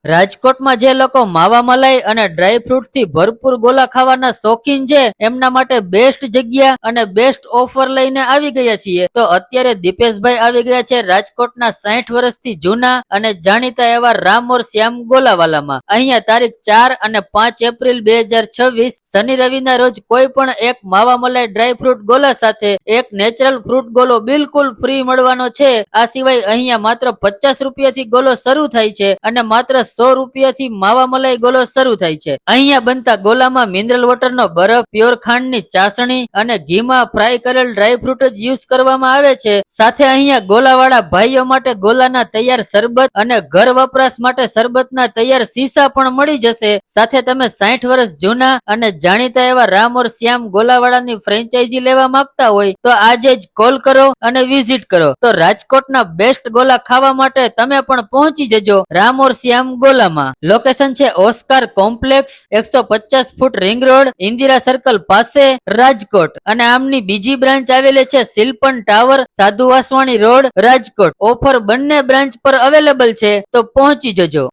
રાજકોટમાં જે લોકો માવા મલાઈ અને ડ્રાય ફ્રૂટ થી ભરપૂર ગોલા ખાવાના શોખીન છે એમના માટે બેસ્ટ જગ્યા અને બેસ્ટ ઓફર લઈને આવી ગયા છીએ। તો અત્યારે દીપેશભાઈ આવી ગયા છે રાજકોટના 60 વર્ષથી જૂના અને જાણીતા એવા રામ ઓર શ્યામ ગોલાવાલામાં। અહીંયા તારીખ 4 અને 5 એપ્રિલ 2026 શનિ રવિના રોજ કોઈ પણ એક માવા મલાઈ ડ્રાય ફ્રૂટ ગોલા સાથે એક નેચરલ ફ્રૂટ ગોલો બિલકુલ ફ્રી મળવાનો છે। આ સિવાય અહીંયા માત્ર 50 રૂપિયાથી ગોલો શરૂ થાય છે અને માત્ર 100 રૂપિયાથી માવા મલાઈ ગોલો શરૂ થાય છે। અહીંયા બનતા ગોલામાં મિનરલ વોટરનો બરફ, પ્યોર ખાંડની ચાસણી અને ઘીમાં ફ્રાય કરેલ ડ્રાય ફ્રૂટ જ યુઝ કરવામાં આવે છે। સાથે અહીંયા ગોલાવાળા ભાઈઓ માટે ગોલાના તૈયાર શરબત અને ઘર વપરાશ માટે શરબતના તૈયાર શીશા પણ મળી જશે। સાથે તમે 60 વર્ષ જૂના અને જાણીતા એવા રામ ઓર શ્યામ ગોલાવાળાની ફ્રેન્ચાઇઝી લેવા માંગતા હોય તો આજે જ કોલ કરો અને વિઝિટ કરો। તો રાજકોટના બેસ્ટ ગોલા ખાવા માટે તમે પણ પહોંચી જજો રામ ઓર શ્યામ ગોલામાં। લોકેશન છે Oscar complex, 150 foot ring road, Indira circle પાસે, રાજકોટ। અને આમની બીજી બ્રાન્ચ આવેલી છે સિલ્પન ટાવર, સાધુ વાસવાણી રોડ, રાજકોટ। ઓફર બંને બ્રાન્ચ પર અવેલેબલ છે, તો પહોંચી જજો।